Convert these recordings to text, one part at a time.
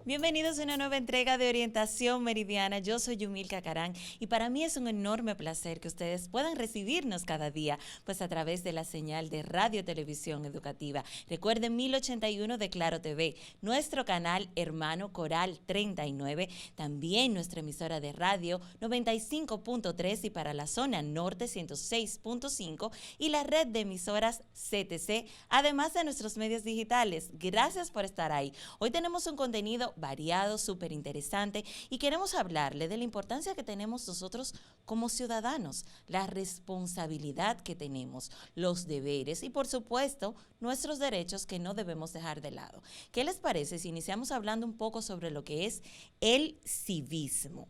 Bienvenidos a una nueva entrega de Orientación Meridiana. Yo soy Yumilka Carán y para mí es un enorme placer que ustedes puedan recibirnos cada día, pues a través de la señal de Radio Televisión Educativa. Recuerden 1081 de Claro TV, nuestro canal hermano Coral 39, también nuestra emisora de radio 95.3 y para la zona norte 106.5 y la red de emisoras CTC, además de nuestros medios digitales. Gracias por estar ahí. Hoy tenemos un contenido variado, súper interesante y queremos hablarle de la importancia que tenemos nosotros como ciudadanos, la responsabilidad que tenemos, los deberes y por supuesto nuestros derechos que no debemos dejar de lado. ¿Qué les parece si iniciamos hablando un poco sobre lo que es el civismo?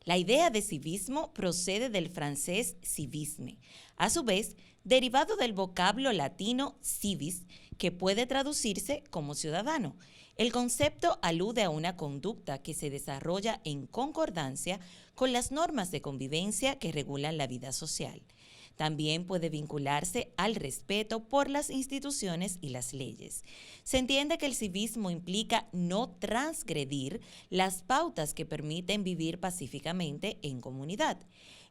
La idea de civismo procede del francés civisme, a su vez derivado del vocablo latino civis, que puede traducirse como ciudadano. El concepto alude a una conducta que se desarrolla en concordancia con las normas de convivencia que regulan la vida social. También puede vincularse al respeto por las instituciones y las leyes. Se entiende que el civismo implica no transgredir las pautas que permiten vivir pacíficamente en comunidad.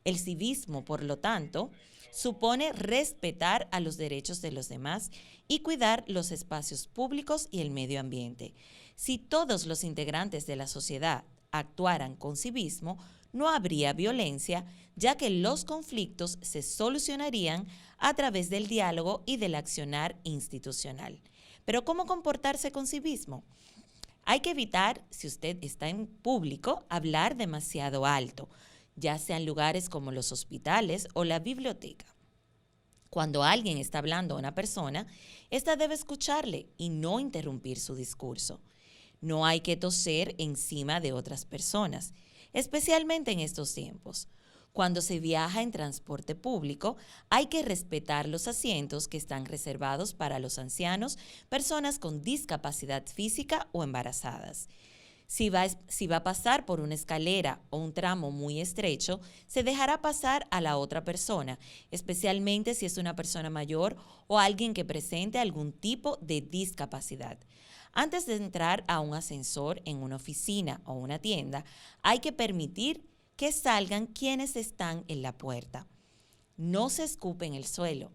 El civismo, por lo tanto, supone respetar a los derechos de los demás y cuidar los espacios públicos y el medio ambiente. Si todos los integrantes de la sociedad actuaran con civismo, no habría violencia, ya que los conflictos se solucionarían a través del diálogo y del accionar institucional. Pero ¿cómo comportarse con civismo? Hay que evitar, si usted está en público, hablar demasiado alto, ya sea en lugares como los hospitales o la biblioteca. Cuando alguien está hablando a una persona, ésta debe escucharle y no interrumpir su discurso. No hay que toser encima de otras personas, especialmente en estos tiempos. Cuando se viaja en transporte público, hay que respetar los asientos que están reservados para los ancianos, personas con discapacidad física o embarazadas. Si va a pasar por una escalera o un tramo muy estrecho, se dejará pasar a la otra persona, especialmente si es una persona mayor o alguien que presente algún tipo de discapacidad. Antes de entrar a un ascensor en una oficina o una tienda, hay que permitir que salgan quienes están en la puerta. No se escupe en el suelo.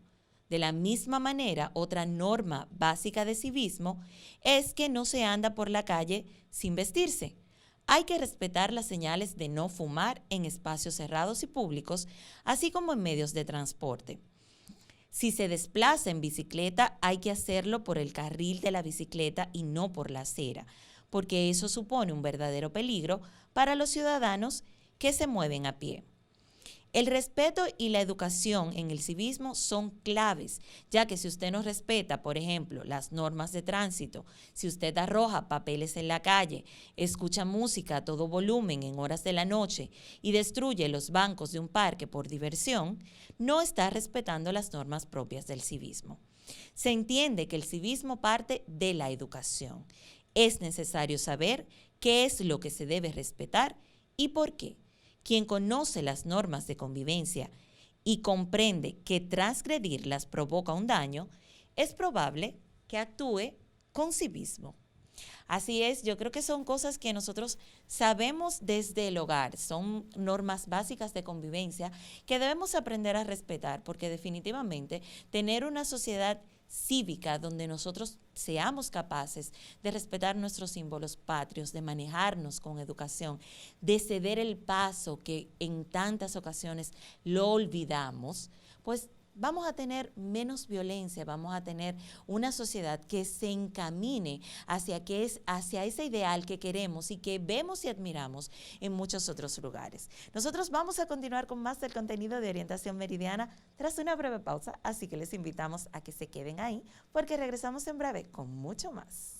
De la misma manera, otra norma básica de civismo es que no se anda por la calle sin vestirse. Hay que respetar las señales de no fumar en espacios cerrados y públicos, así como en medios de transporte. Si se desplaza en bicicleta, hay que hacerlo por el carril de la bicicleta y no por la acera, porque eso supone un verdadero peligro para los ciudadanos que se mueven a pie. El respeto y la educación en el civismo son claves, ya que si usted no respeta, por ejemplo, las normas de tránsito, si usted arroja papeles en la calle, escucha música a todo volumen en horas de la noche y destruye los bancos de un parque por diversión, no está respetando las normas propias del civismo. Se entiende que el civismo parte de la educación. Es necesario saber qué es lo que se debe respetar y por qué. Quien conoce las normas de convivencia y comprende que transgredirlas provoca un daño, es probable que actúe con civismo. Así es, yo creo que son cosas que nosotros sabemos desde el hogar, son normas básicas de convivencia que debemos aprender a respetar, porque definitivamente tener una sociedad cívica donde nosotros seamos capaces de respetar nuestros símbolos patrios, de manejarnos con educación, de ceder el paso que en tantas ocasiones lo olvidamos, pues vamos a tener menos violencia, vamos a tener una sociedad que se encamine hacia ese ideal que queremos y que vemos y admiramos en muchos otros lugares. Nosotros vamos a continuar con más del contenido de Orientación Meridiana tras una breve pausa, así que les invitamos a que se queden ahí porque regresamos en breve con mucho más.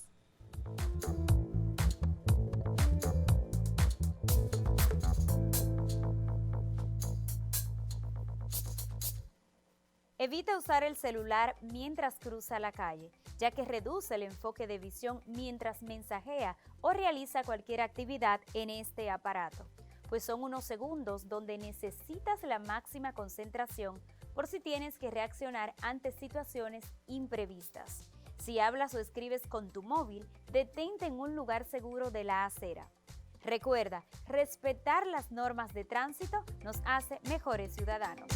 Evita usar el celular mientras cruza la calle, ya que reduce el enfoque de visión mientras mensajea o realiza cualquier actividad en este aparato, pues son unos segundos donde necesitas la máxima concentración por si tienes que reaccionar ante situaciones imprevistas. Si hablas o escribes con tu móvil, detente en un lugar seguro de la acera. Recuerda, respetar las normas de tránsito nos hace mejores ciudadanos.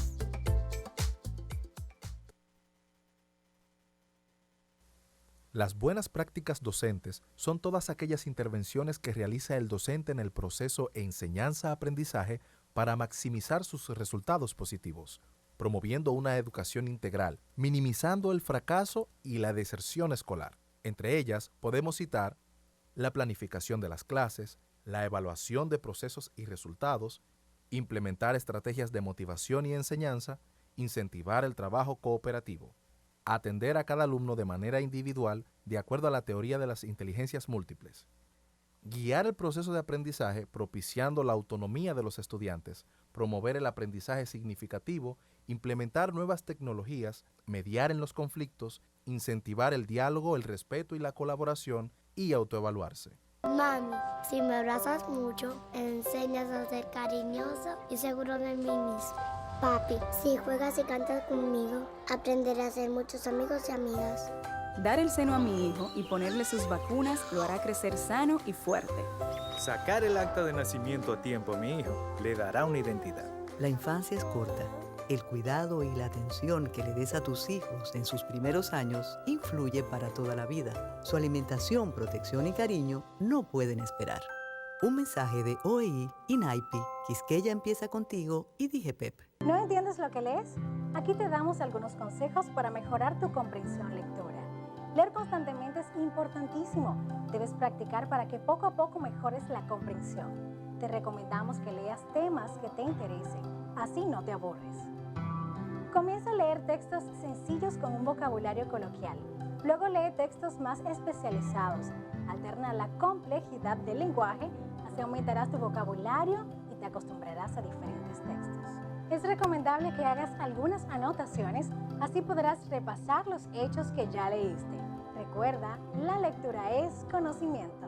Las buenas prácticas docentes son todas aquellas intervenciones que realiza el docente en el proceso de enseñanza-aprendizaje para maximizar sus resultados positivos, promoviendo una educación integral, minimizando el fracaso y la deserción escolar. Entre ellas podemos citar la planificación de las clases, la evaluación de procesos y resultados, implementar estrategias de motivación y enseñanza, incentivar el trabajo cooperativo, atender a cada alumno de manera individual de acuerdo a la teoría de las inteligencias múltiples, guiar el proceso de aprendizaje propiciando la autonomía de los estudiantes, promover el aprendizaje significativo, implementar nuevas tecnologías, mediar en los conflictos, incentivar el diálogo, el respeto y la colaboración y autoevaluarse. Mami, si me abrazas mucho, enseñas a ser cariñoso y seguro de mí mismo. Papi, si juegas y cantas conmigo, aprenderé a hacer muchos amigos y amigas. Dar el seno a mi hijo y ponerle sus vacunas lo hará crecer sano y fuerte. Sacar el acta de nacimiento a tiempo a mi hijo le dará una identidad. La infancia es corta. El cuidado y la atención que le des a tus hijos en sus primeros años influye para toda la vida. Su alimentación, protección y cariño no pueden esperar. Un mensaje de OEI y NAIPI, Quisqueya empieza contigo y DIGEPEP. ¿No entiendes lo que lees? Aquí te damos algunos consejos para mejorar tu comprensión lectora. Leer constantemente es importantísimo. Debes practicar para que poco a poco mejores la comprensión. Te recomendamos que leas temas que te interesen, así no te aburres. Comienza a leer textos sencillos con un vocabulario coloquial. Luego lee textos más especializados. Alterna la complejidad del lenguaje, así aumentarás tu vocabulario y te acostumbrarás a diferentes textos. Es recomendable que hagas algunas anotaciones, así podrás repasar los hechos que ya leíste. Recuerda, la lectura es conocimiento.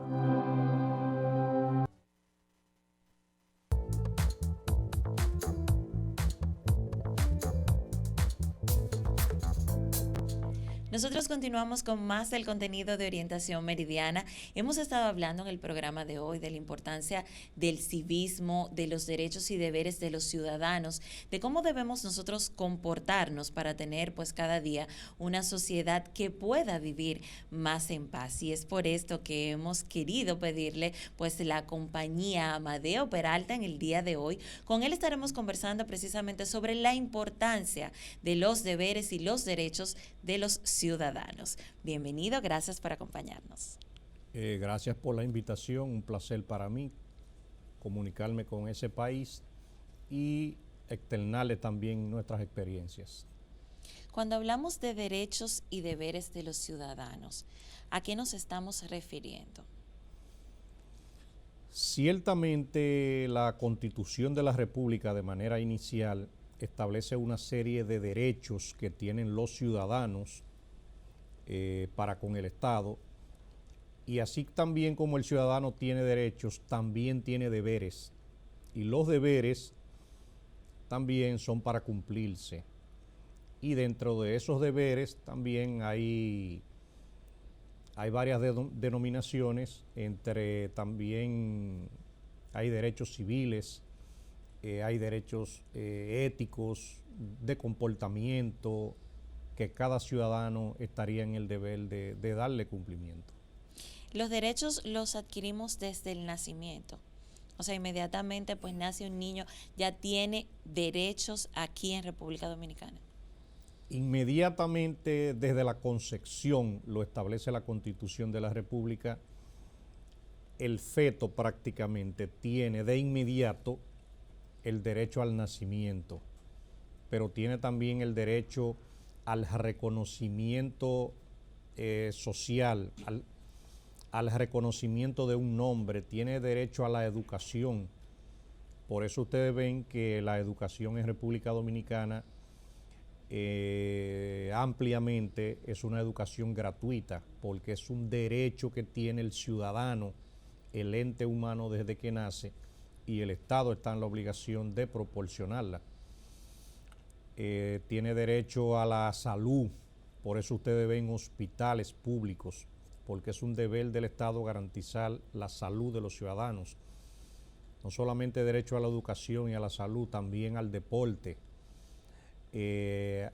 Nosotros continuamos con más del contenido de Orientación Meridiana. Hemos estado hablando en el programa de hoy de la importancia del civismo, de los derechos y deberes de los ciudadanos, de cómo debemos nosotros comportarnos para tener pues cada día una sociedad que pueda vivir más en paz. Y es por esto que hemos querido pedirle pues la compañía a Amadeo Peralta en el día de hoy. Con él estaremos conversando precisamente sobre la importancia de los deberes y los derechos de los ciudadanos. Bienvenido, gracias por acompañarnos. Gracias por la invitación, un placer para mí comunicarme con ese país y externarle también nuestras experiencias. Cuando hablamos de derechos y deberes de los ciudadanos, ¿a qué nos estamos refiriendo? Ciertamente la Constitución de la República de manera inicial establece una serie de derechos que tienen los ciudadanos para con el Estado, y así también como el ciudadano tiene derechos, también tiene deberes, y los deberes también son para cumplirse, y dentro de esos deberes también hay varias denominaciones, entre también hay derechos civiles, hay derechos éticos, de comportamiento, que cada ciudadano estaría en el deber de darle cumplimiento. Los derechos los adquirimos desde el nacimiento. O sea, inmediatamente pues nace un niño, ya tiene derechos aquí en República Dominicana. Inmediatamente desde la concepción, lo establece la Constitución de la República, el feto prácticamente tiene de inmediato el derecho al nacimiento, pero tiene también el derecho al reconocimiento social, al reconocimiento de un nombre, tiene derecho a la educación. Por eso ustedes ven que la educación en República Dominicana ampliamente es una educación gratuita, porque es un derecho que tiene el ciudadano, el ente humano desde que nace, y el Estado está en la obligación de proporcionarla. Tiene derecho a la salud, Por eso ustedes ven hospitales públicos, porque es un deber del Estado garantizar la salud de los ciudadanos. No solamente derecho a la educación y a la salud, también al deporte,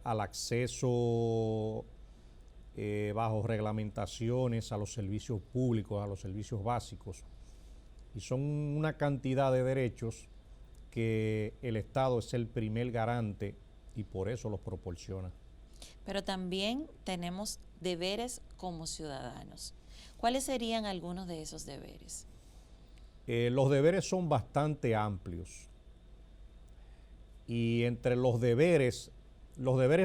al acceso bajo reglamentaciones a los servicios públicos, a los servicios básicos. Y son una cantidad de derechos que el Estado es el primer garante y por eso los proporciona. Pero también tenemos deberes como ciudadanos. ¿Cuáles serían algunos de esos deberes? Los deberes son bastante amplios y entre los deberes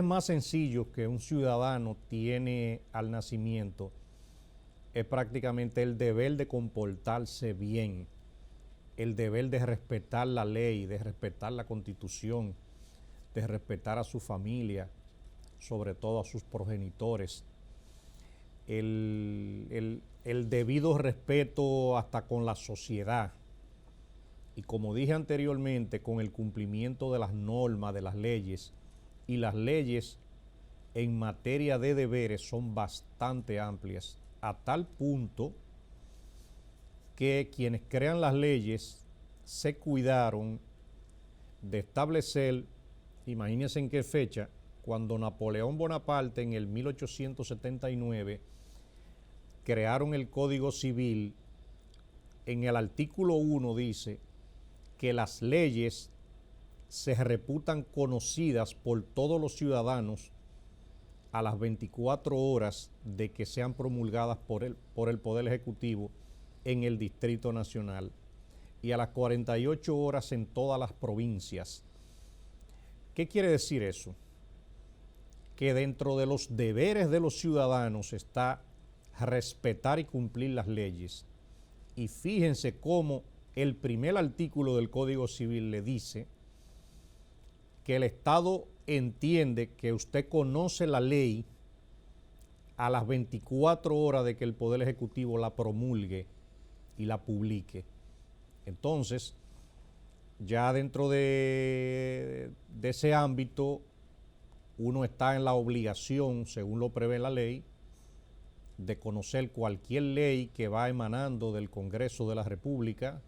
más sencillos que un ciudadano tiene al nacimiento es prácticamente el deber de comportarse bien, el deber de respetar la ley, de respetar la Constitución, de respetar a su familia, sobre todo a sus progenitores, el debido respeto hasta con la sociedad y, como dije anteriormente, con el cumplimiento de las normas, de las leyes, y las leyes en materia de deberes son bastante amplias, a tal punto que quienes crean las leyes se cuidaron de establecer, imagínense en qué fecha, cuando Napoleón Bonaparte en el 1879 crearon el Código Civil. En el artículo 1 dice que las leyes se reputan conocidas por todos los ciudadanos a las 24 horas de que sean promulgadas por el Poder Ejecutivo en el Distrito Nacional y a las 48 horas en todas las provincias. ¿Qué quiere decir eso? Que dentro de los deberes de los ciudadanos está respetar y cumplir las leyes. Y fíjense cómo el primer artículo del Código Civil le dice que el Estado entiende que usted conoce la ley a las 24 horas de que el Poder Ejecutivo la promulgue y la publique. Entonces, ya dentro de ese ámbito, uno está en la obligación, según lo prevé la ley, de conocer cualquier ley que va emanando del Congreso de la República,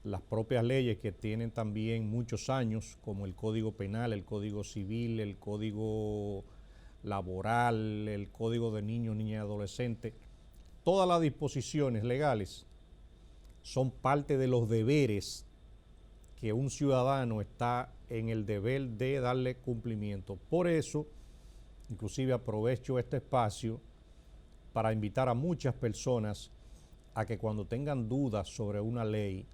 las propias leyes que tienen también muchos años, como el Código Penal, el Código Civil, el Código Laboral, el Código de Niños, Niñas y Adolescentes. Todas las disposiciones legales son parte de los deberes que un ciudadano está en el deber de darle cumplimiento. Por eso, inclusive aprovecho este espacio para invitar a muchas personas a que cuando tengan dudas sobre una ley,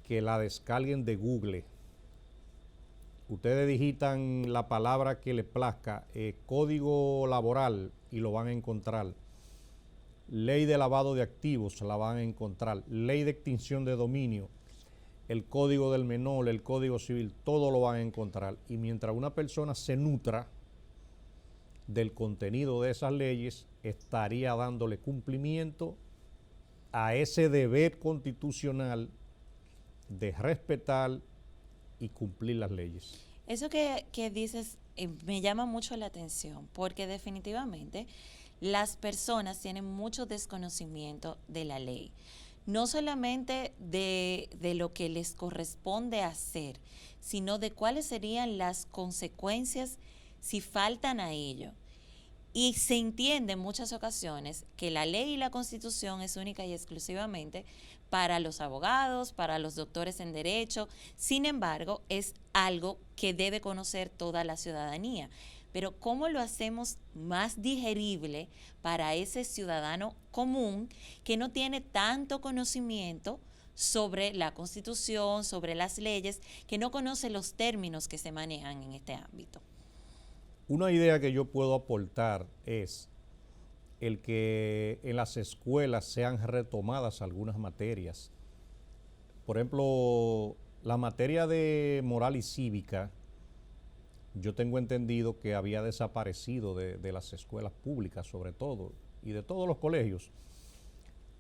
que la descarguen de Google. Ustedes digitan la palabra que les plazca, código laboral, y lo van a encontrar. Ley de lavado de activos, la van a encontrar. Ley de extinción de dominio, el código del menor, el código civil, todo lo van a encontrar. Y mientras una persona se nutra del contenido de esas leyes, estaría dándole cumplimiento a ese deber constitucional de respetar y cumplir las leyes. Eso que dices me llama mucho la atención, porque definitivamente las personas tienen mucho desconocimiento de la ley, no solamente de lo que les corresponde hacer, sino de cuáles serían las consecuencias si faltan a ello. Y se entiende en muchas ocasiones que la ley y la Constitución es única y exclusivamente para los abogados, para los doctores en derecho. Sin embargo, es algo que debe conocer toda la ciudadanía. Pero ¿cómo lo hacemos más digerible para ese ciudadano común que no tiene tanto conocimiento sobre la Constitución, sobre las leyes, que no conoce los términos que se manejan en este ámbito? Una idea que yo puedo aportar es el que en las escuelas sean retomadas algunas materias. Por ejemplo, la materia de moral y cívica, yo tengo entendido que había desaparecido de las escuelas públicas, sobre todo, y de todos los colegios.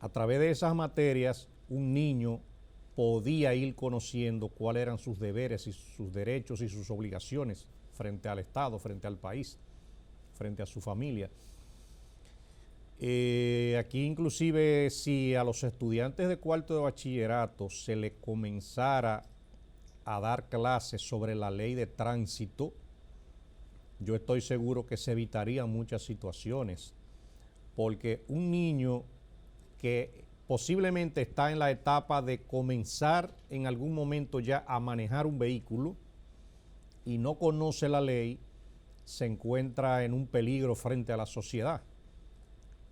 A través de esas materias, un niño podía ir conociendo cuáles eran sus deberes y sus derechos y sus obligaciones frente al Estado, frente al país. frente a su familia. Aquí inclusive si a los estudiantes de cuarto de bachillerato se le comenzara a dar clases sobre la ley de tránsito, yo estoy seguro que se evitarían muchas situaciones, porque un niño que posiblemente está en la etapa de comenzar en algún momento ya a manejar un vehículo y no conoce la ley, se encuentra en un peligro frente a la sociedad.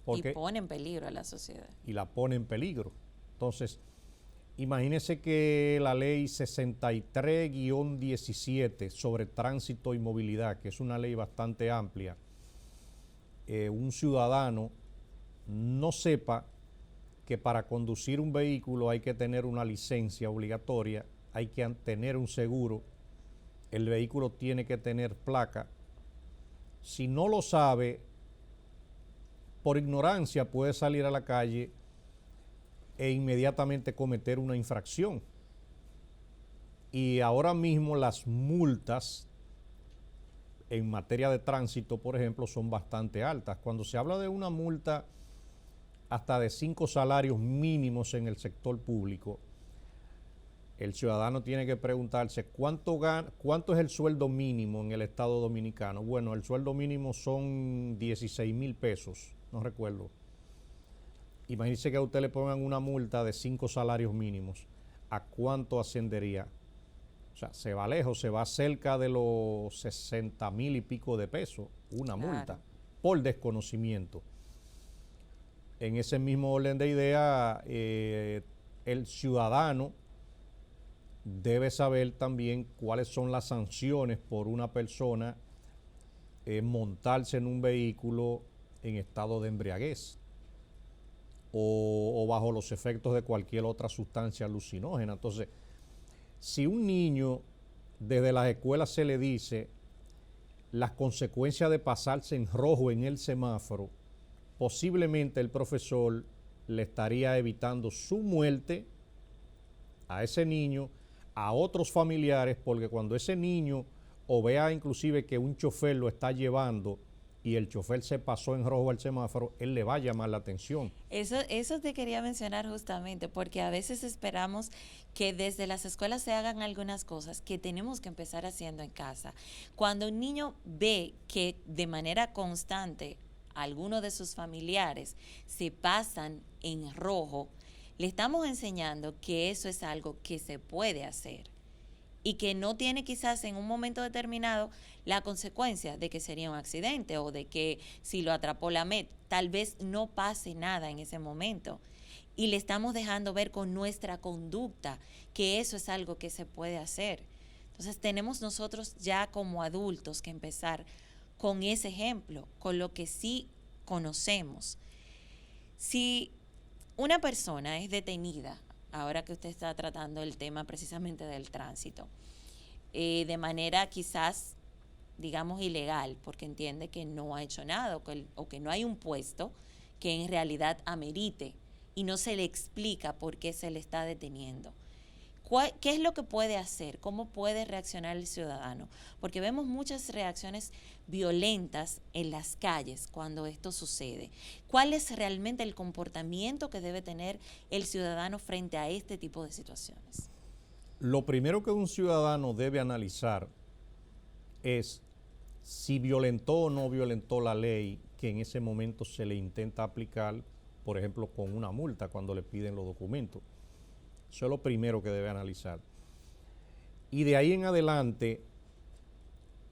Y pone en peligro a la sociedad. Y la pone en peligro. Entonces, imagínese que la ley 63-17 sobre tránsito y movilidad, que es una ley bastante amplia, un ciudadano no sepa que para conducir un vehículo hay que tener una licencia obligatoria, hay que tener un seguro, el vehículo tiene que tener placa. Si no lo sabe, por ignorancia puede salir a la calle e inmediatamente cometer una infracción. Y ahora mismo las multas en materia de tránsito, por ejemplo, son bastante altas. Cuando se habla de una multa hasta de 5 salarios mínimos en el sector público, el ciudadano tiene que preguntarse cuánto es el sueldo mínimo en el Estado Dominicano. Bueno, el sueldo mínimo son 16,000 pesos, no recuerdo. Imagínese que a usted le pongan una multa de 5 salarios mínimos. ¿A cuánto ascendería? O sea, se va lejos, se va cerca de los 60,000 y pico de pesos, una multa, por desconocimiento. En ese mismo orden de idea, el ciudadano debe saber también cuáles son las sanciones por una persona montarse en un vehículo en estado de embriaguez o bajo los efectos de cualquier otra sustancia alucinógena. Entonces, si un niño desde las escuelas se le dice las consecuencias de pasarse en rojo en el semáforo, posiblemente el profesor le estaría evitando su muerte a ese niño, a otros familiares, porque cuando ese niño o vea inclusive que un chofer lo está llevando y el chofer se pasó en rojo al semáforo, él le va a llamar la atención. Eso te quería mencionar justamente, porque a veces esperamos que desde las escuelas se hagan algunas cosas que tenemos que empezar haciendo en casa. Cuando un niño ve que de manera constante algunos de sus familiares se pasan en rojo, le estamos enseñando que eso es algo que se puede hacer y que no tiene quizás en un momento determinado la consecuencia de que sería un accidente o de que si lo atrapó la MET, tal vez no pase nada en ese momento. Y le estamos dejando ver con nuestra conducta que eso es algo que se puede hacer. Entonces tenemos nosotros ya como adultos que empezar con ese ejemplo, con lo que sí conocemos. Si una persona es detenida, ahora que usted está tratando el tema precisamente del tránsito, de manera quizás, digamos, ilegal, porque entiende que no ha hecho nada o que no hay un puesto que en realidad amerite y no se le explica por qué se le está deteniendo. ¿Qué es lo que puede hacer? ¿Cómo puede reaccionar el ciudadano? Porque vemos muchas reacciones violentas en las calles cuando esto sucede. ¿Cuál es realmente el comportamiento que debe tener el ciudadano frente a este tipo de situaciones? Lo primero que un ciudadano debe analizar es si violentó o no violentó la ley que en ese momento se le intenta aplicar, por ejemplo, con una multa cuando le piden los documentos. Eso es lo primero que debe analizar. Y de ahí en adelante,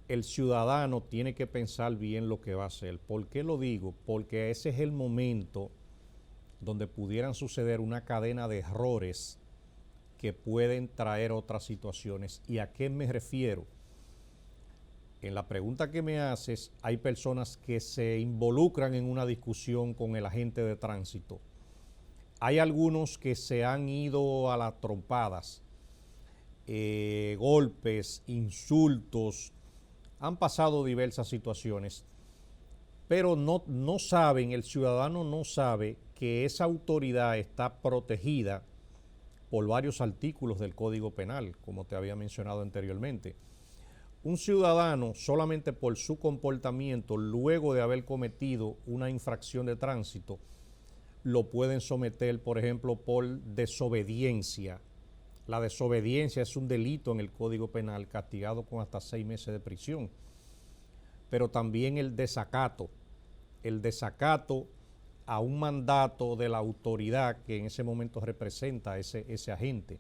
el ciudadano tiene que pensar bien lo que va a hacer. ¿Por qué lo digo? Porque ese es el momento donde pudieran suceder una cadena de errores que pueden traer otras situaciones. ¿Y a qué me refiero? En la pregunta que me haces, hay personas que se involucran en una discusión con el agente de tránsito. Hay algunos que se han ido a las trompadas, golpes, insultos, han pasado diversas situaciones, pero no saben, el ciudadano no sabe que esa autoridad está protegida por varios artículos del Código Penal, como te había mencionado anteriormente. un ciudadano, solamente por su comportamiento, luego de haber cometido una infracción de tránsito, lo pueden someter, por ejemplo, por desobediencia. La desobediencia es un delito en el Código Penal, castigado con hasta 6 meses de prisión. Pero también el desacato a un mandato de la autoridad que en ese momento representa a ese agente.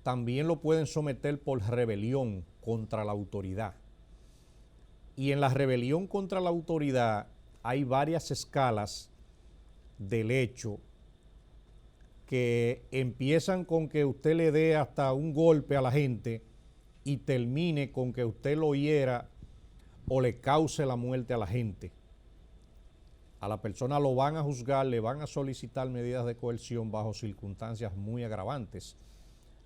También lo pueden someter por rebelión contra la autoridad. Y en la rebelión contra la autoridad hay varias escalas del hecho que empiezan con que usted le dé hasta un golpe a la gente y termine con que usted lo hiera o le cause la muerte a la gente. A la persona lo van a juzgar, le van a solicitar medidas de coerción bajo circunstancias muy agravantes.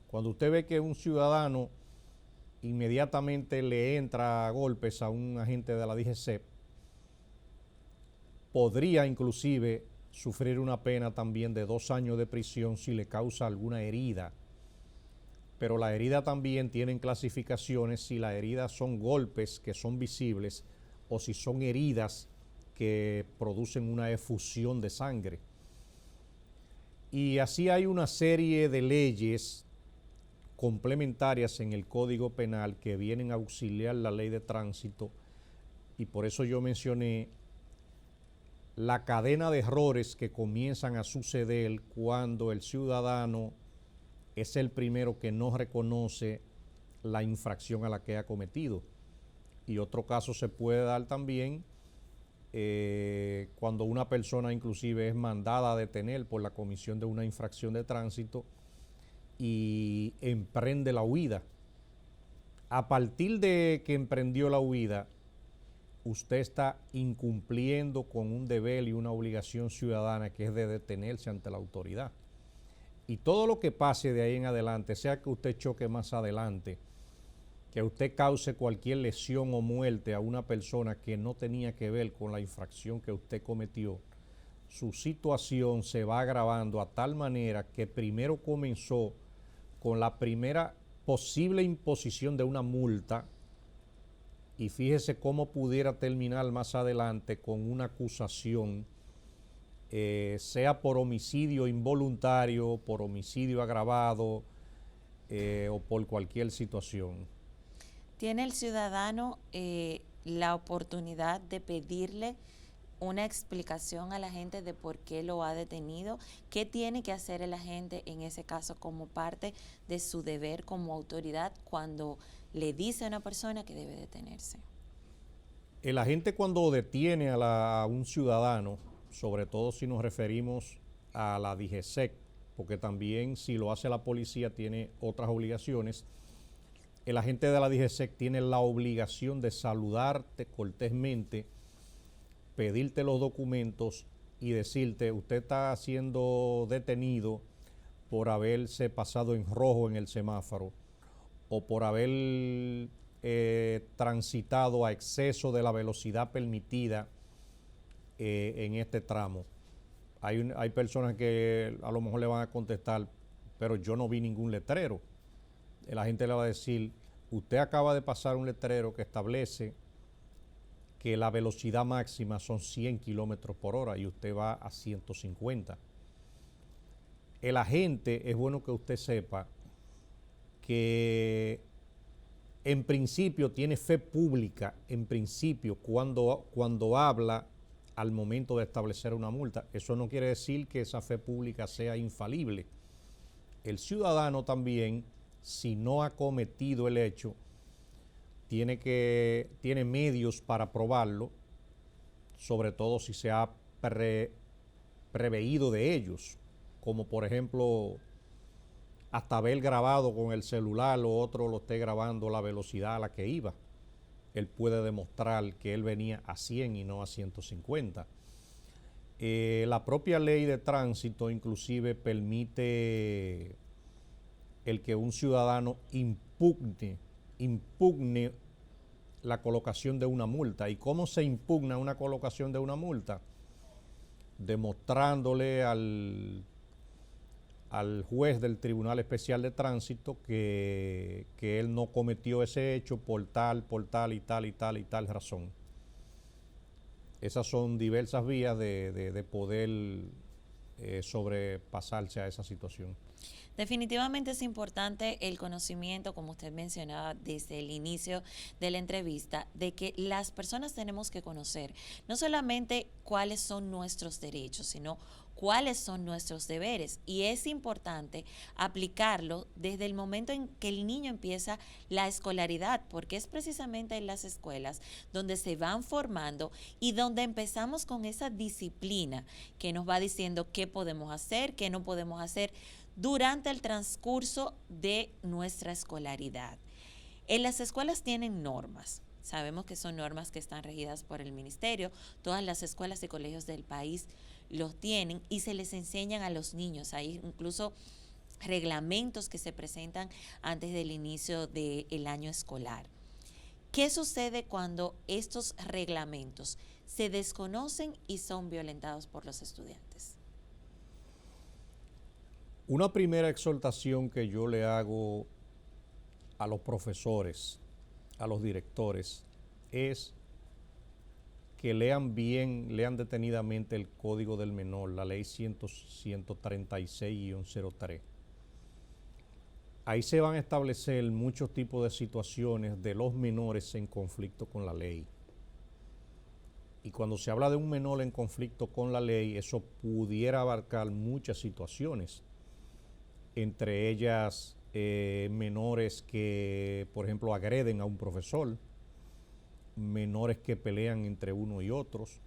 Cuando usted ve que un ciudadano inmediatamente le entra a golpes a un agente de la DGCEP, podría inclusive sufrir una pena también de 2 años de prisión si le causa alguna herida. Pero la herida también tienen clasificaciones, si las heridas son golpes que son visibles o si son heridas que producen una efusión de sangre. Y así hay una serie de leyes complementarias en el Código Penal que vienen a auxiliar la ley de tránsito, y por eso yo mencioné la cadena de errores que comienzan a suceder cuando el ciudadano es el primero que no reconoce la infracción a la que ha cometido. Y otro caso se puede dar también cuando una persona inclusive es mandada a detener por la comisión de una infracción de tránsito y emprende la huida. A partir de que emprendió la huida, usted está incumpliendo con un deber y una obligación ciudadana que es de detenerse ante la autoridad. Y todo lo que pase de ahí en adelante, sea que usted choque más adelante, que usted cause cualquier lesión o muerte a una persona que no tenía que ver con la infracción que usted cometió, su situación se va agravando a tal manera que primero comenzó con la primera posible imposición de una multa, y fíjese cómo pudiera terminar más adelante con una acusación, sea por homicidio involuntario, por homicidio agravado o por cualquier situación. ¿Tiene el ciudadano la oportunidad de pedirle una explicación a la gente de por qué lo ha detenido? ¿Qué tiene que hacer el agente en ese caso como parte de su deber como autoridad cuando le dice a una persona que debe detenerse? El agente, cuando detiene a un ciudadano, sobre todo si nos referimos a la DGCEP, porque también si lo hace la policía tiene otras obligaciones, el agente de la DGCEP tiene la obligación de saludarte cortésmente, pedirte los documentos y decirte: usted está siendo detenido por haberse pasado en rojo en el semáforo o por haber transitado a exceso de la velocidad permitida en este tramo. Hay personas que a lo mejor le van a contestar: pero yo no vi ningún letrero. La gente le va a decir: usted acaba de pasar un letrero que establece que la velocidad máxima son 100 kilómetros por hora y usted va a 150. El agente, es bueno que usted sepa que en principio tiene fe pública, en principio cuando habla al momento de establecer una multa. Eso no quiere decir que esa fe pública sea infalible. El ciudadano también, si no ha cometido el hecho, tiene medios para probarlo, sobre todo si se ha preveído de ellos, como por ejemplo hasta haber grabado con el celular o otro lo esté grabando la velocidad a la que iba. Él puede demostrar que él venía a 100 y no a 150. La propia ley de tránsito inclusive permite el que un ciudadano impugne la colocación de una multa. ¿Y cómo se impugna una colocación de una multa? Demostrándole al juez del Tribunal Especial de Tránsito que él no cometió ese hecho por tal y tal razón. Esas son diversas vías de poder sobrepasarse a esa situación. Definitivamente es importante el conocimiento, como usted mencionaba desde el inicio de la entrevista, de que las personas tenemos que conocer no solamente cuáles son nuestros derechos, sino cuáles son nuestros deberes. Y es importante aplicarlo desde el momento en que el niño empieza la escolaridad, porque es precisamente en las escuelas donde se van formando y donde empezamos con esa disciplina que nos va diciendo qué podemos hacer, qué no podemos hacer durante el transcurso de nuestra escolaridad. En las escuelas tienen normas. Sabemos que son normas que están regidas por el ministerio. Todas las escuelas y colegios del país los tienen y se les enseñan a los niños. Hay incluso reglamentos que se presentan antes del inicio del año escolar. ¿Qué sucede cuando estos reglamentos se desconocen y son violentados por los estudiantes? Una primera exhortación que yo le hago a los profesores, a los directores, es que lean bien, lean detenidamente el Código del Menor, la Ley 136-03. Ahí se van a establecer muchos tipos de situaciones de los menores en conflicto con la ley. Y cuando se habla de un menor en conflicto con la ley, eso pudiera abarcar muchas situaciones. Entre ellas menores que, por ejemplo, agreden a un profesor, menores que pelean entre uno y otros,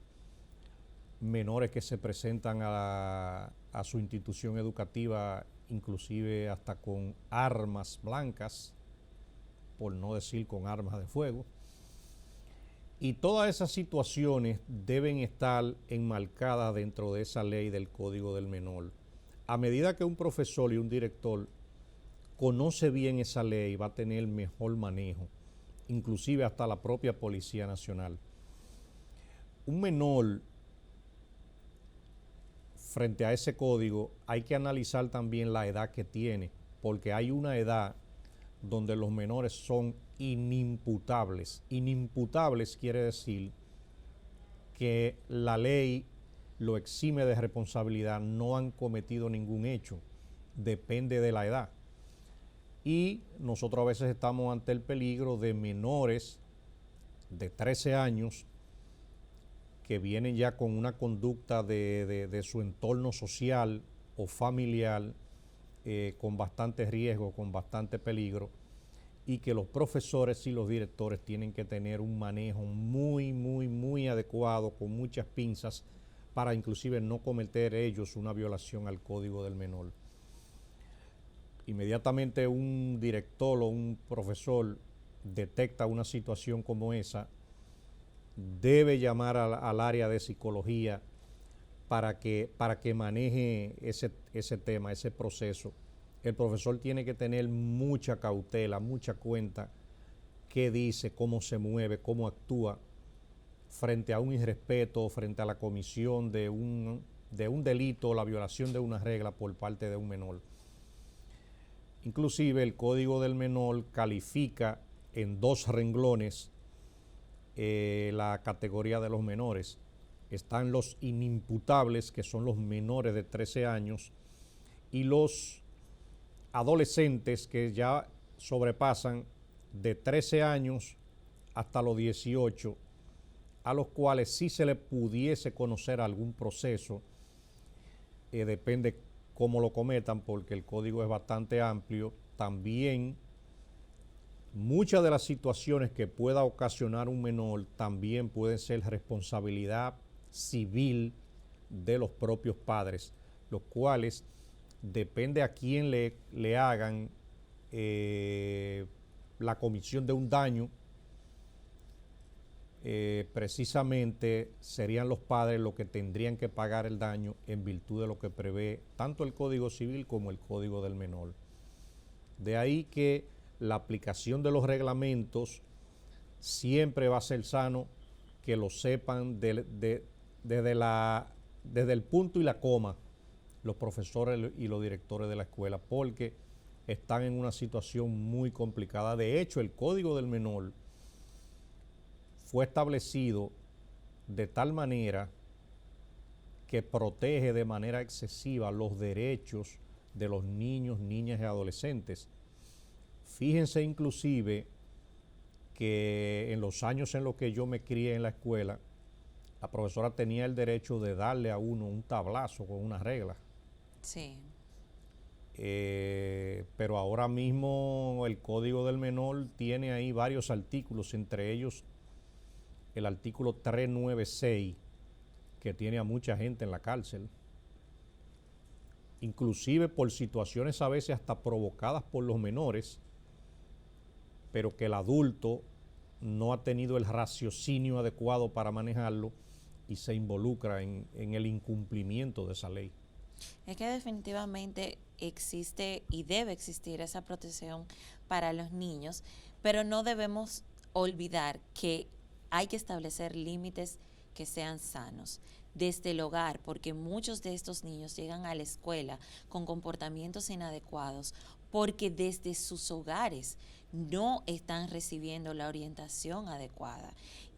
menores que se presentan a su institución educativa inclusive hasta con armas blancas, por no decir con armas de fuego. Y todas esas situaciones deben estar enmarcadas dentro de esa ley del Código del Menor. A medida que un profesor y un director conoce bien esa ley, va a tener mejor manejo, inclusive hasta la propia Policía Nacional. Un menor, frente a ese código, hay que analizar también la edad que tiene, porque hay una edad donde los menores son inimputables. Inimputables quiere decir que la ley lo exime de responsabilidad, no han cometido ningún hecho, depende de la edad. Y nosotros a veces estamos ante el peligro de menores de 13 años que vienen ya con una conducta de su entorno social o familiar con bastante riesgo, con bastante peligro, y que los profesores y los directores tienen que tener un manejo muy adecuado, con muchas pinzas, para inclusive no cometer ellos una violación al Código del Menor. Inmediatamente un director o un profesor detecta una situación como esa, debe llamar al área de psicología para que maneje ese tema, ese proceso. El profesor tiene que tener mucha cautela, mucha cuenta, qué dice, cómo se mueve, cómo actúa frente a un irrespeto, frente a la comisión de un delito, la violación de una regla por parte de un menor. Inclusive el Código del Menor califica en 2 renglones la categoría de los menores. Están los inimputables, que son los menores de 13 años, y los adolescentes, que ya sobrepasan de 13 años hasta los 18, a los cuales sí se le pudiese conocer algún proceso, depende cómo lo cometan, porque el código es bastante amplio. También muchas de las situaciones que pueda ocasionar un menor también pueden ser responsabilidad civil de los propios padres, los cuales depende a quién le hagan la comisión de un daño, precisamente serían los padres los que tendrían que pagar el daño en virtud de lo que prevé tanto el Código Civil como el Código del Menor. De ahí que la aplicación de los reglamentos siempre va a ser sano que lo sepan desde el punto y la coma, los profesores y los directores de la escuela, porque están en una situación muy complicada. De hecho, el Código del Menor fue establecido de tal manera que protege de manera excesiva los derechos de los niños, niñas y adolescentes. Fíjense inclusive que en los años en los que yo me crié en la escuela, la profesora tenía el derecho de darle a uno un tablazo con una regla. Sí. Pero ahora mismo el Código del Menor tiene ahí varios artículos, entre ellos el artículo 396, que tiene a mucha gente en la cárcel, inclusive por situaciones a veces hasta provocadas por los menores, pero que el adulto no ha tenido el raciocinio adecuado para manejarlo y se involucra en el incumplimiento de esa ley. Es que definitivamente existe y debe existir esa protección para los niños, pero no debemos olvidar que hay que establecer límites que sean sanos desde el hogar, porque muchos de estos niños llegan a la escuela con comportamientos inadecuados porque desde sus hogares no están recibiendo la orientación adecuada.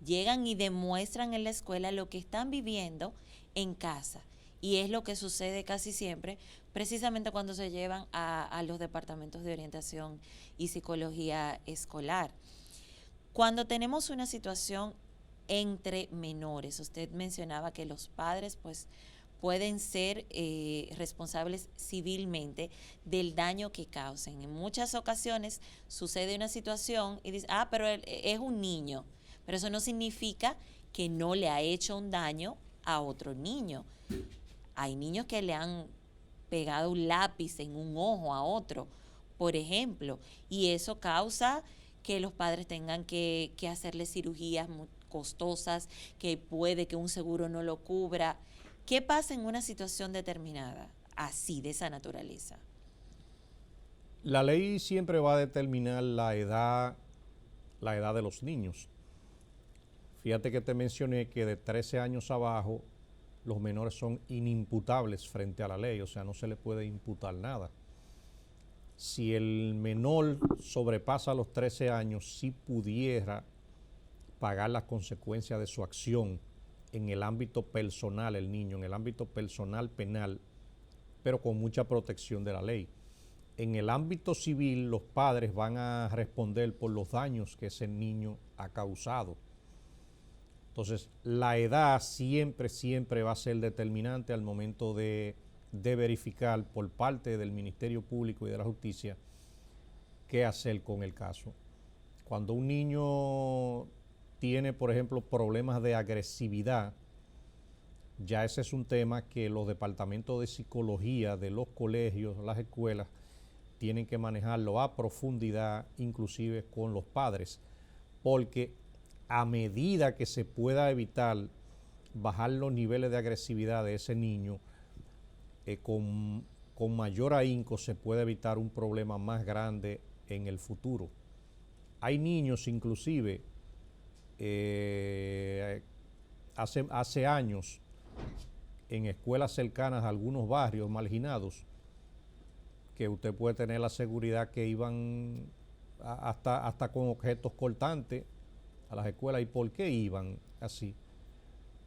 Llegan y demuestran en la escuela lo que están viviendo en casa. Y es lo que sucede casi siempre, precisamente cuando se llevan a los departamentos de orientación y psicología escolar. Cuando tenemos una situación entre menores, usted mencionaba que los padres pues pueden ser responsables civilmente del daño que causen. En muchas ocasiones sucede una situación y dice, pero él es un niño, pero eso no significa que no le ha hecho un daño a otro niño. Hay niños que le han pegado un lápiz en un ojo a otro, por ejemplo, y eso causa que los padres tengan que hacerle cirugías muy costosas, que puede que un seguro no lo cubra. ¿Qué pasa en una situación determinada, así, de esa naturaleza? La ley siempre va a determinar la edad de los niños. Fíjate que te mencioné que de 13 años abajo los menores son inimputables frente a la ley, o sea, no se le puede imputar nada. Si el menor sobrepasa los 13 años, sí pudiera pagar las consecuencias de su acción en el ámbito personal, el niño, en el ámbito personal penal, pero con mucha protección de la ley. En el ámbito civil, los padres van a responder por los daños que ese niño ha causado. Entonces, la edad siempre va a ser determinante al momento de verificar por parte del Ministerio Público y de la Justicia qué hacer con el caso. Cuando un niño tiene, por ejemplo, problemas de agresividad, ya ese es un tema que los departamentos de psicología de los colegios, las escuelas, tienen que manejarlo a profundidad, inclusive con los padres, porque a medida que se pueda evitar bajar los niveles de agresividad de ese niño, con mayor ahínco se puede evitar un problema más grande en el futuro. Hay niños inclusive, hace años, en escuelas cercanas a algunos barrios marginados, que usted puede tener la seguridad que iban hasta con objetos cortantes a las escuelas. ¿Y por qué iban así?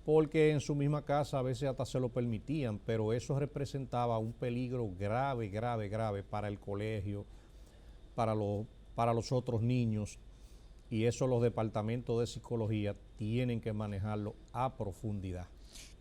Porque en su misma casa a veces hasta se lo permitían, pero eso representaba un peligro grave para el colegio, para los otros niños, y eso los departamentos de psicología tienen que manejarlo a profundidad.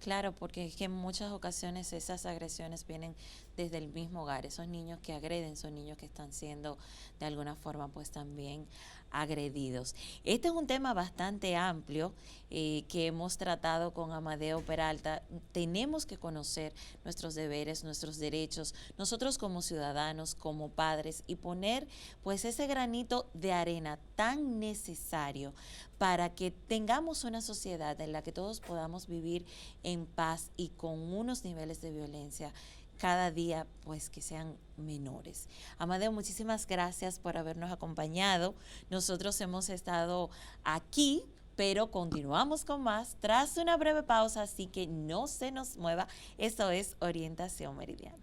Claro, porque es que en muchas ocasiones esas agresiones vienen desde el mismo hogar. Esos niños que agreden son niños que están siendo de alguna forma pues también agredidos. Este es un tema bastante amplio que hemos tratado con Amadeo Peralta. Tenemos que conocer nuestros deberes, nuestros derechos, nosotros como ciudadanos, como padres, y poner pues ese granito de arena tan necesario para que tengamos una sociedad en la que todos podamos vivir en paz y con unos niveles de violencia cada día pues que sean menores. Amadeo, muchísimas gracias por habernos acompañado. Nosotros hemos estado aquí pero continuamos con más tras una breve pausa, así que no se nos mueva. Esto es Orientación Meridiana.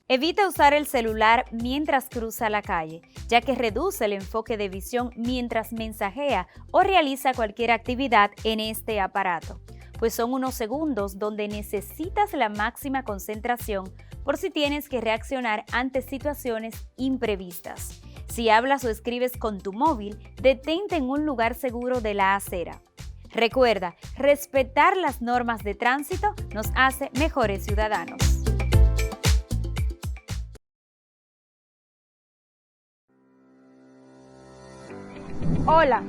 Evita usar el celular mientras cruza la calle, ya que reduce el enfoque de visión mientras mensajea o realiza cualquier actividad en este aparato, pues son unos segundos donde necesitas la máxima concentración por si tienes que reaccionar ante situaciones imprevistas. Si hablas o escribes con tu móvil, detente en un lugar seguro de la acera. Recuerda, respetar las normas de tránsito nos hace mejores ciudadanos. Hola,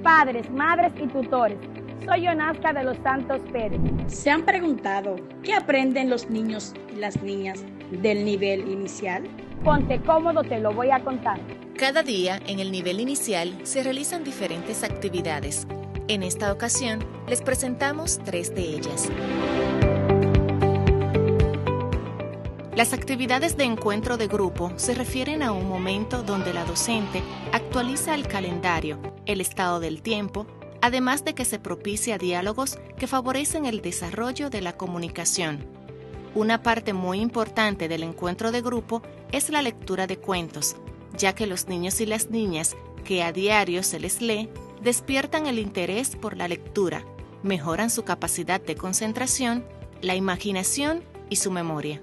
padres, madres y tutores. Soy Yonasca de los Santos Pérez. ¿Se han preguntado qué aprenden los niños y las niñas del nivel inicial? Ponte cómodo, te lo voy a contar. Cada día en el nivel inicial se realizan diferentes actividades. En esta ocasión les presentamos 3 de ellas. Las actividades de encuentro de grupo se refieren a un momento donde la docente actualiza el calendario, el estado del tiempo, además de que se propicia diálogos que favorecen el desarrollo de la comunicación. Una parte muy importante del encuentro de grupo es la lectura de cuentos, ya que los niños y las niñas que a diario se les lee despiertan el interés por la lectura, mejoran su capacidad de concentración, la imaginación y su memoria.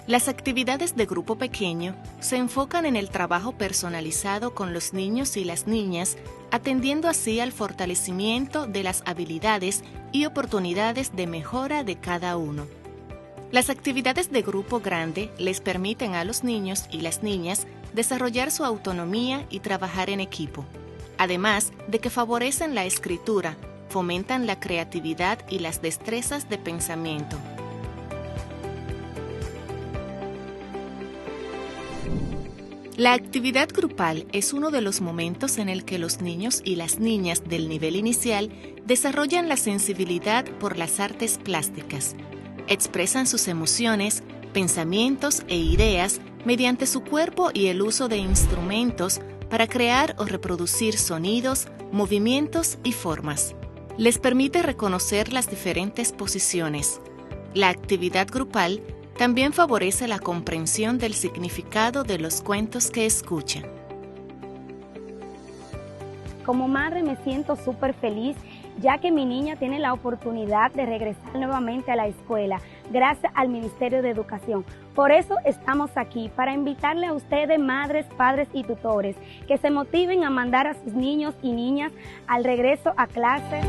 Las actividades de grupo pequeño se enfocan en el trabajo personalizado con los niños y las niñas, atendiendo así al fortalecimiento de las habilidades y oportunidades de mejora de cada uno. Las actividades de grupo grande les permiten a los niños y las niñas desarrollar su autonomía y trabajar en equipo, además de que favorecen la escritura, fomentan la creatividad y las destrezas de pensamiento. La actividad grupal es uno de los momentos en el que los niños y las niñas del nivel inicial desarrollan la sensibilidad por las artes plásticas. Expresan sus emociones, pensamientos e ideas mediante su cuerpo y el uso de instrumentos para crear o reproducir sonidos, movimientos y formas. Les permite reconocer las diferentes posiciones. La actividad grupal también favorece la comprensión del significado de los cuentos que escuchan. Como madre me siento súper feliz, ya que mi niña tiene la oportunidad de regresar nuevamente a la escuela, gracias al Ministerio de Educación. Por eso estamos aquí, para invitarle a ustedes, madres, padres y tutores, que se motiven a mandar a sus niños y niñas al regreso a clases.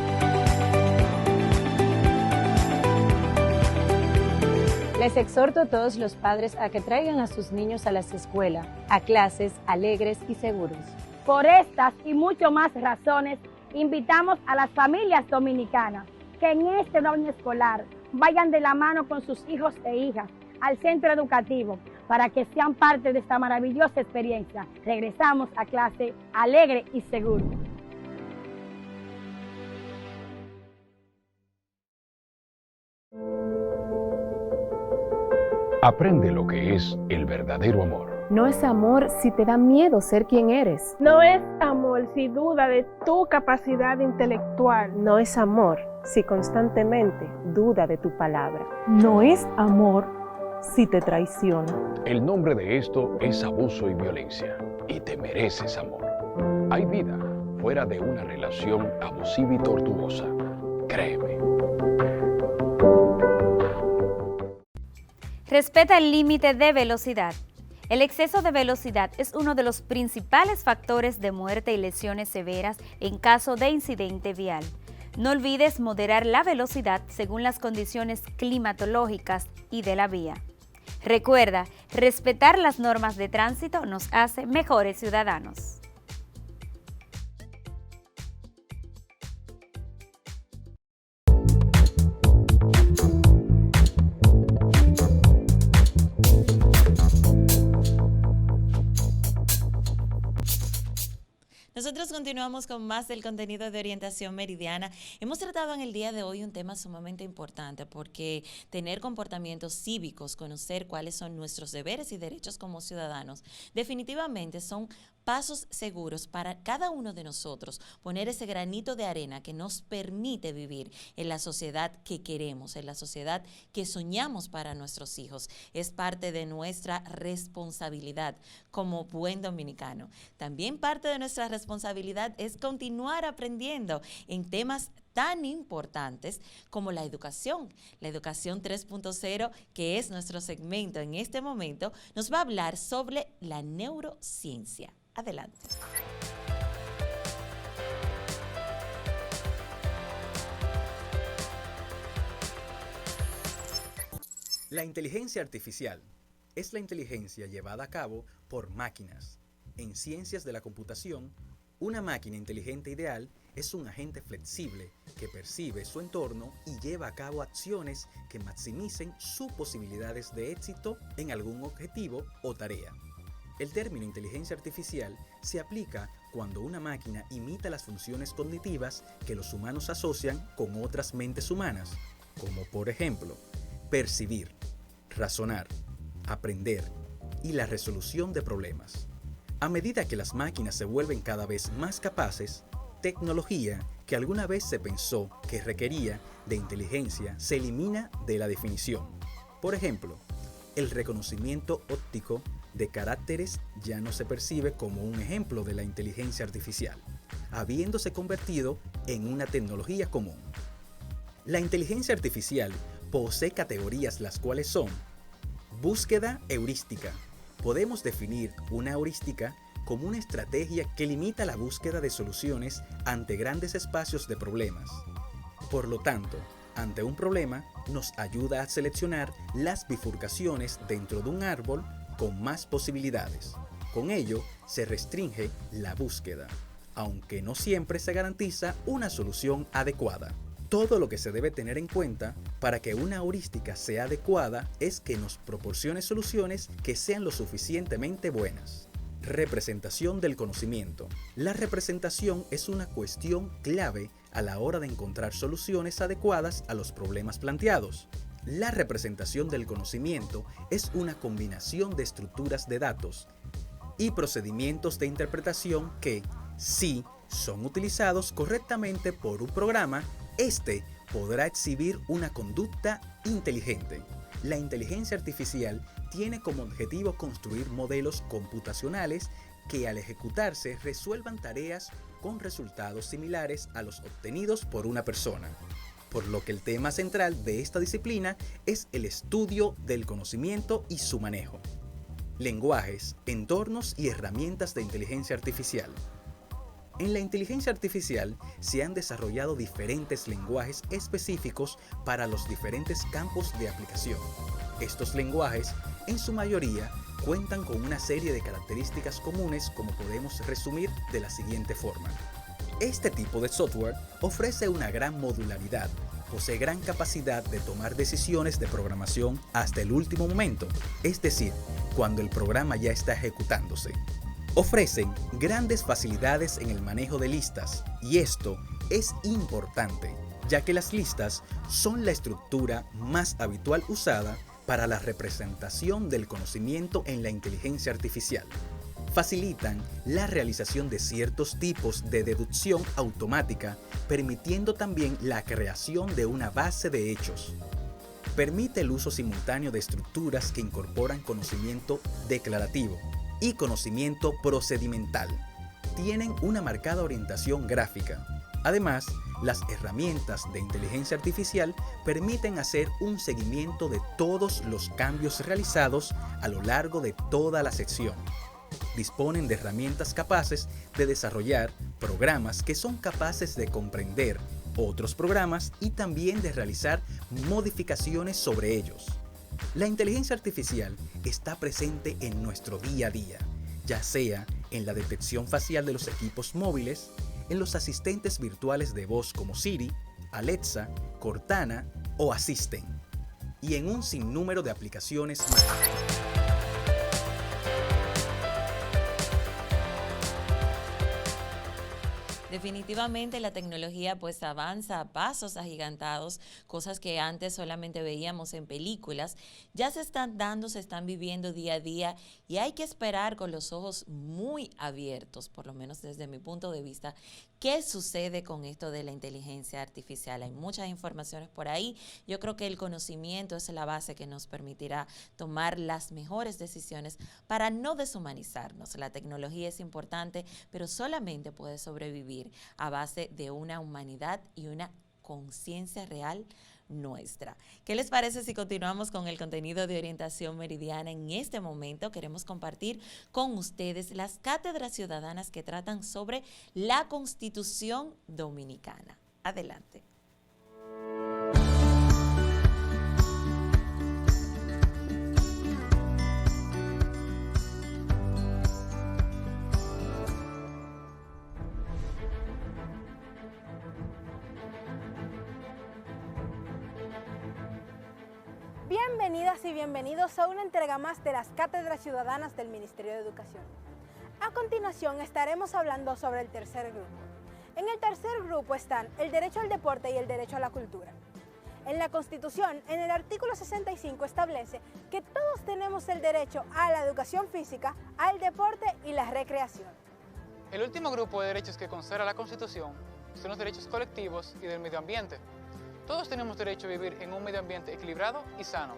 Les exhorto a todos los padres a que traigan a sus niños a las escuelas, a clases alegres y seguros. Por estas y mucho más razones, invitamos a las familias dominicanas que en este año escolar vayan de la mano con sus hijos e hijas al centro educativo para que sean parte de esta maravillosa experiencia. Regresamos a clase alegre y seguro. Aprende lo que es el verdadero amor. No es amor si te da miedo ser quien eres. No es amor si duda de tu capacidad intelectual. No es amor si constantemente duda de tu palabra. No es amor si te traiciona. El nombre de esto es abuso y violencia, y te mereces amor. Hay vida fuera de una relación abusiva y tortuosa. Créeme. Respeta el límite de velocidad. El exceso de velocidad es uno de los principales factores de muerte y lesiones severas en caso de incidente vial. No olvides moderar la velocidad según las condiciones climatológicas y de la vía. Recuerda, respetar las normas de tránsito nos hace mejores ciudadanos. Nosotros continuamos con más del contenido de Orientación Meridiana. Hemos tratado en el día de hoy un tema sumamente importante porque tener comportamientos cívicos, conocer cuáles son nuestros deberes y derechos como ciudadanos, definitivamente son pasos seguros para cada uno de nosotros, poner ese granito de arena que nos permite vivir en la sociedad que queremos, en la sociedad que soñamos para nuestros hijos. Es parte de nuestra responsabilidad como buen dominicano. También parte de nuestra responsabilidad es continuar aprendiendo en temas tan importantes como la educación 3.0, que es nuestro segmento en este momento, nos va a hablar sobre la neurociencia. Adelante. La inteligencia artificial es la inteligencia llevada a cabo por máquinas. En ciencias de la computación, una máquina inteligente ideal es un agente flexible que percibe su entorno y lleva a cabo acciones que maximicen sus posibilidades de éxito en algún objetivo o tarea. El término inteligencia artificial se aplica cuando una máquina imita las funciones cognitivas que los humanos asocian con otras mentes humanas, como por ejemplo, percibir, razonar, aprender y la resolución de problemas. A medida que las máquinas se vuelven cada vez más capaces, tecnología que alguna vez se pensó que requería de inteligencia se elimina de la definición. Por ejemplo, el reconocimiento óptico de caracteres ya no se percibe como un ejemplo de la inteligencia artificial, habiéndose convertido en una tecnología común. La inteligencia artificial posee categorías las cuales son: búsqueda heurística. Podemos definir una heurística como una estrategia que limita la búsqueda de soluciones ante grandes espacios de problemas. Por lo tanto, ante un problema, nos ayuda a seleccionar las bifurcaciones dentro de un árbol con más posibilidades. Con ello, se restringe la búsqueda, aunque no siempre se garantiza una solución adecuada. Todo lo que se debe tener en cuenta para que una heurística sea adecuada es que nos proporcione soluciones que sean lo suficientemente buenas. Representación del conocimiento. La representación es una cuestión clave a la hora de encontrar soluciones adecuadas a los problemas planteados. La representación del conocimiento es una combinación de estructuras de datos y procedimientos de interpretación que, si son utilizados correctamente por un programa, este podrá exhibir una conducta inteligente. La inteligencia artificial tiene como objetivo construir modelos computacionales que al ejecutarse resuelvan tareas con resultados similares a los obtenidos por una persona. Por lo que el tema central de esta disciplina es el estudio del conocimiento y su manejo. Lenguajes, entornos y herramientas de inteligencia artificial. En la inteligencia artificial se han desarrollado diferentes lenguajes específicos para los diferentes campos de aplicación. Estos lenguajes, en su mayoría, cuentan con una serie de características comunes, como podemos resumir de la siguiente forma. Este tipo de software ofrece una gran modularidad, posee gran capacidad de tomar decisiones de programación hasta el último momento, es decir, cuando el programa ya está ejecutándose. Ofrecen grandes facilidades en el manejo de listas, y esto es importante, ya que las listas son la estructura más habitual usada para la representación del conocimiento en la inteligencia artificial. Facilitan la realización de ciertos tipos de deducción automática, permitiendo también la creación de una base de hechos. Permite el uso simultáneo de estructuras que incorporan conocimiento declarativo y conocimiento procedimental. Tienen una marcada orientación gráfica. Además, las herramientas de inteligencia artificial permiten hacer un seguimiento de todos los cambios realizados a lo largo de toda la sección. Disponen de herramientas capaces de desarrollar programas que son capaces de comprender otros programas y también de realizar modificaciones sobre ellos. La inteligencia artificial está presente en nuestro día a día, ya sea en la detección facial de los equipos móviles, en los asistentes virtuales de voz como Siri, Alexa, Cortana o Assistant, y en un sinnúmero de aplicaciones más. Definitivamente la tecnología pues avanza a pasos agigantados, cosas que antes solamente veíamos en películas, ya se están dando, se están viviendo día a día y hay que esperar con los ojos muy abiertos, por lo menos desde mi punto de vista, qué sucede con esto de la inteligencia artificial. Hay muchas informaciones por ahí, yo creo que el conocimiento es la base que nos permitirá tomar las mejores decisiones para no deshumanizarnos. La tecnología es importante, pero solamente puede sobrevivir a base de una humanidad y una conciencia real nuestra. ¿Qué les parece si continuamos con el contenido de Orientación Meridiana? En este momento queremos compartir con ustedes las cátedras ciudadanas que tratan sobre la Constitución Dominicana. Adelante. Bienvenidas y bienvenidos a una entrega más de las Cátedras Ciudadanas del Ministerio de Educación. A continuación estaremos hablando sobre el tercer grupo. En el tercer grupo están el derecho al deporte y el derecho a la cultura. En la Constitución, en el artículo 65 establece que todos tenemos el derecho a la educación física, al deporte y la recreación. El último grupo de derechos que consagra la Constitución son los derechos colectivos y del medio ambiente. Todos tenemos derecho a vivir en un medio ambiente equilibrado y sano,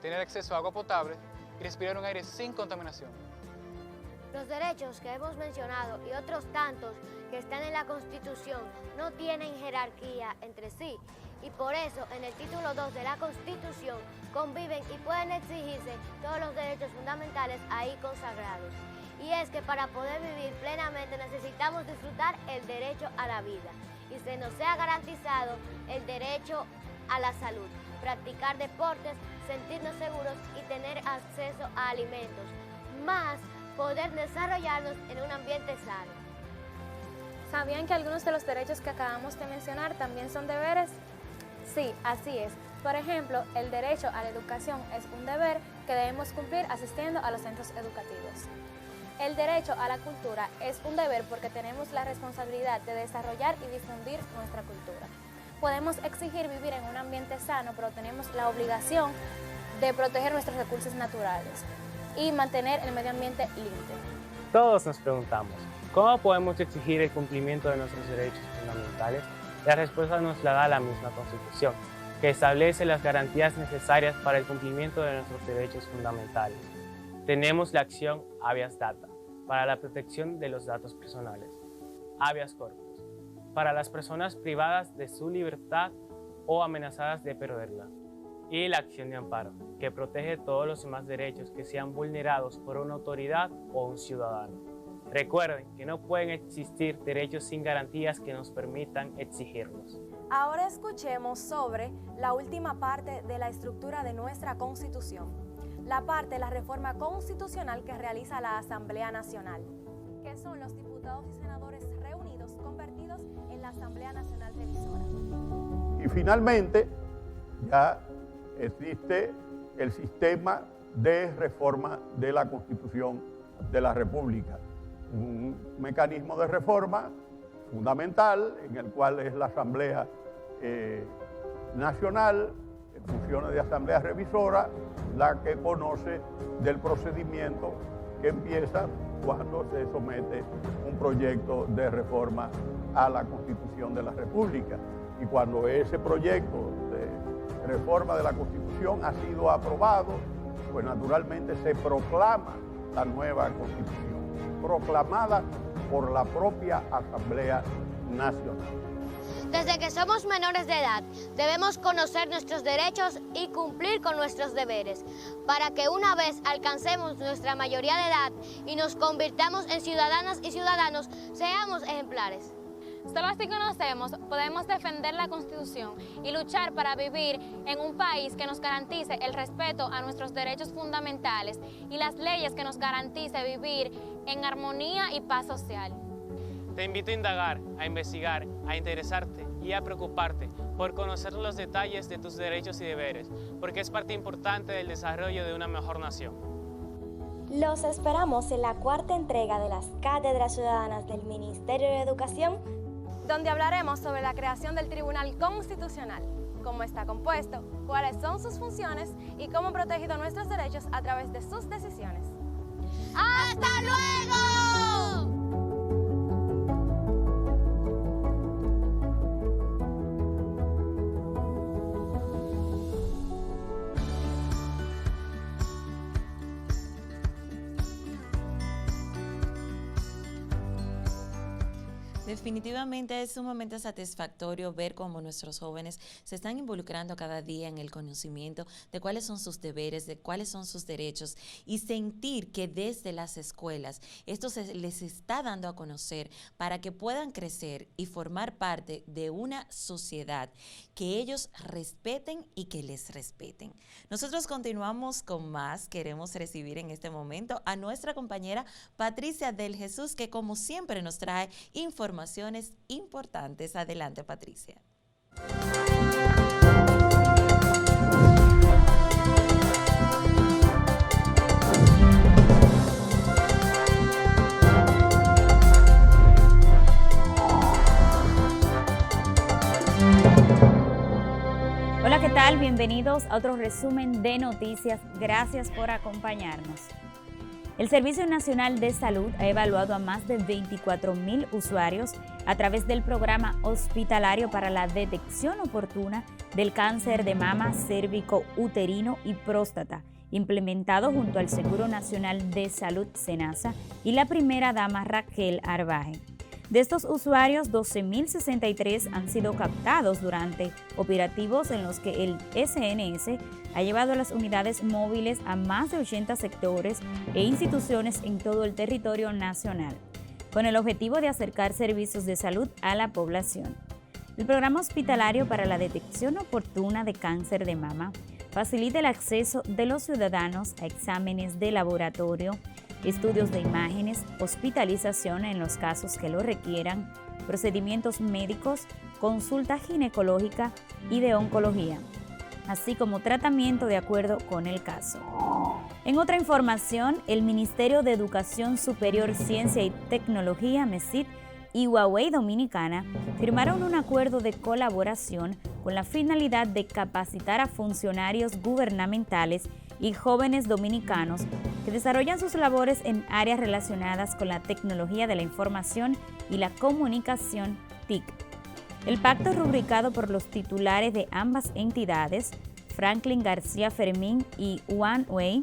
tener acceso a agua potable y respirar un aire sin contaminación. Los derechos que hemos mencionado y otros tantos que están en la Constitución no tienen jerarquía entre sí y por eso en el título 2 de la Constitución conviven y pueden exigirse todos los derechos fundamentales ahí consagrados. Y es que para poder vivir plenamente necesitamos disfrutar el derecho a la vida y se nos sea garantizado el derecho a la salud, practicar deportes, sentirnos seguros y tener acceso a alimentos, más poder desarrollarnos en un ambiente sano. ¿Sabían que algunos de los derechos que acabamos de mencionar también son deberes? Sí, así es. Por ejemplo, el derecho a la educación es un deber que debemos cumplir asistiendo a los centros educativos. El derecho a la cultura es un deber porque tenemos la responsabilidad de desarrollar y difundir nuestra cultura. Podemos exigir vivir en un ambiente sano, pero tenemos la obligación de proteger nuestros recursos naturales y mantener el medio ambiente limpio. Todos nos preguntamos, ¿cómo podemos exigir el cumplimiento de nuestros derechos fundamentales? La respuesta nos la da la misma Constitución, que establece las garantías necesarias para el cumplimiento de nuestros derechos fundamentales. Tenemos la acción Habeas Data, para la protección de los datos personales, Habeas Corpus, para las personas privadas de su libertad o amenazadas de perderla, y la acción de amparo, que protege todos los demás derechos que sean vulnerados por una autoridad o un ciudadano. Recuerden que no pueden existir derechos sin garantías que nos permitan exigirlos. Ahora escuchemos sobre la última parte de la estructura de nuestra Constitución. La parte de la reforma constitucional que realiza la Asamblea Nacional, que son los diputados y senadores reunidos convertidos en la Asamblea Nacional Revisora. Y finalmente, ya existe el sistema de reforma de la Constitución de la República, un mecanismo de reforma fundamental en el cual es la Asamblea Nacional, en funciones de Asamblea Revisora, la que conoce del procedimiento que empieza cuando se somete un proyecto de reforma a la Constitución de la República. Y cuando ese proyecto de reforma de la Constitución ha sido aprobado, pues naturalmente se proclama la nueva Constitución, proclamada por la propia Asamblea Nacional. Desde que somos menores de edad, debemos conocer nuestros derechos y cumplir con nuestros deberes, para que una vez alcancemos nuestra mayoría de edad y nos convirtamos en ciudadanas y ciudadanos, seamos ejemplares. Solo así conocemos, podemos defender la Constitución y luchar para vivir en un país que nos garantice el respeto a nuestros derechos fundamentales y las leyes que nos garantice vivir en armonía y paz social. Te invito a indagar, a investigar, a interesarte y a preocuparte por conocer los detalles de tus derechos y deberes, porque es parte importante del desarrollo de una mejor nación. Los esperamos en la cuarta entrega de las Cátedras Ciudadanas del Ministerio de Educación donde hablaremos sobre la creación del Tribunal Constitucional, cómo está compuesto, cuáles son sus funciones y cómo ha protegido nuestros derechos a través de sus decisiones. ¡Hasta luego! Definitivamente es sumamente satisfactorio ver cómo nuestros jóvenes se están involucrando cada día en el conocimiento de cuáles son sus deberes, de cuáles son sus derechos y sentir que desde las escuelas esto se les está dando a conocer para que puedan crecer y formar parte de una sociedad que ellos respeten y que les respeten. Nosotros continuamos con más. Queremos recibir en este momento a nuestra compañera Patricia del Jesús, que como siempre nos trae informaciones importantes. Adelante, Patricia. Hola, ¿qué tal? Bienvenidos a otro resumen de noticias. Gracias por acompañarnos. El Servicio Nacional de Salud ha evaluado a más de 24,000 usuarios a través del programa hospitalario para la detección oportuna del cáncer de mama, cérvico, uterino y próstata, implementado junto al Seguro Nacional de Salud, SENASA, y la primera dama Raquel Arbaje. De estos usuarios, 12,063 han sido captados durante operativos en los que el SNS ha llevado las unidades móviles a más de 80 sectores e instituciones en todo el territorio nacional, con el objetivo de acercar servicios de salud a la población. El programa hospitalario para la detección oportuna de cáncer de mama facilita el acceso de los ciudadanos a exámenes de laboratorio, estudios de imágenes, hospitalización en los casos que lo requieran, procedimientos médicos, consulta ginecológica y de oncología, así como tratamiento de acuerdo con el caso. En otra información, el Ministerio de Educación Superior, Ciencia y Tecnología, MESIT, y Huawei Dominicana firmaron un acuerdo de colaboración con la finalidad de capacitar a funcionarios gubernamentales y jóvenes dominicanos que desarrollan sus labores en áreas relacionadas con la tecnología de la información y la comunicación TIC. El pacto, rubricado por los titulares de ambas entidades, Franklin García Fermín y Wan Wei,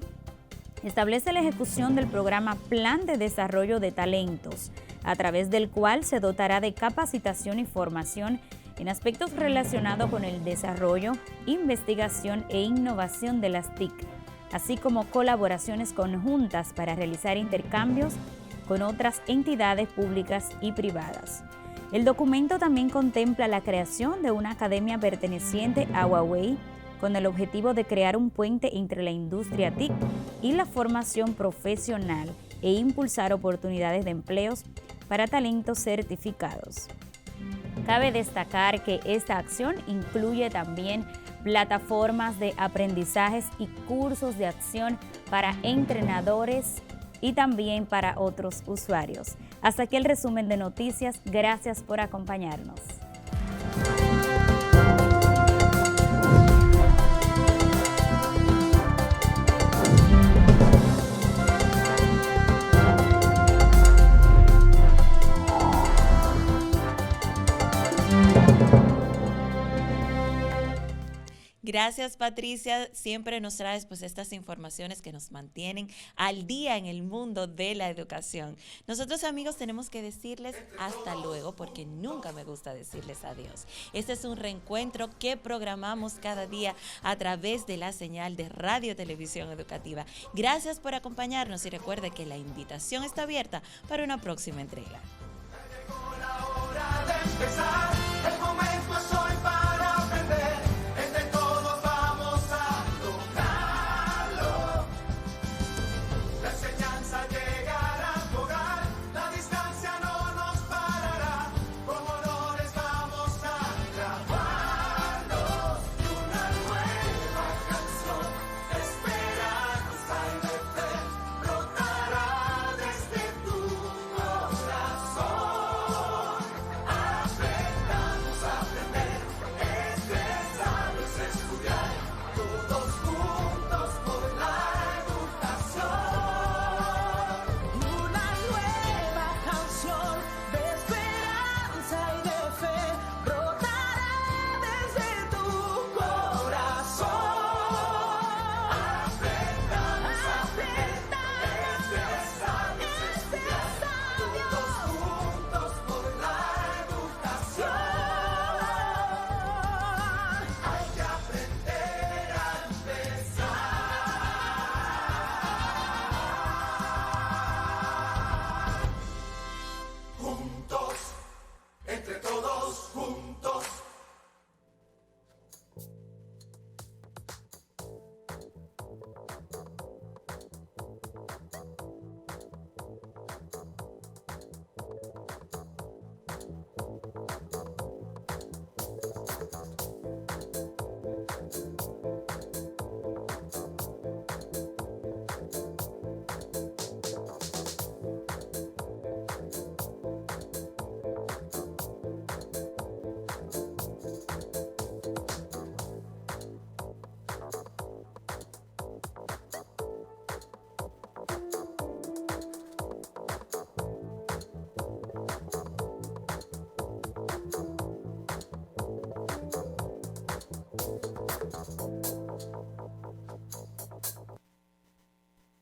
establece la ejecución del programa Plan de Desarrollo de Talentos, a través del cual se dotará de capacitación y formación en aspectos relacionados con el desarrollo, investigación e innovación de las TIC, así como colaboraciones conjuntas para realizar intercambios con otras entidades públicas y privadas. El documento también contempla la creación de una academia perteneciente a Huawei con el objetivo de crear un puente entre la industria TIC y la formación profesional e impulsar oportunidades de empleos para talentos certificados. Cabe destacar que esta acción incluye también plataformas de aprendizajes y cursos de acción para entrenadores y también para otros usuarios. Hasta aquí el resumen de noticias. Gracias por acompañarnos. Gracias, Patricia. Siempre nos traes pues estas informaciones que nos mantienen al día en el mundo de la educación. Nosotros, amigos, tenemos que decirles hasta luego porque nunca me gusta decirles adiós. Este es un reencuentro que programamos cada día a través de la señal de Radio Televisión Educativa. Gracias por acompañarnos y recuerde que la invitación está abierta para una próxima entrega. Llegó la hora de empezar.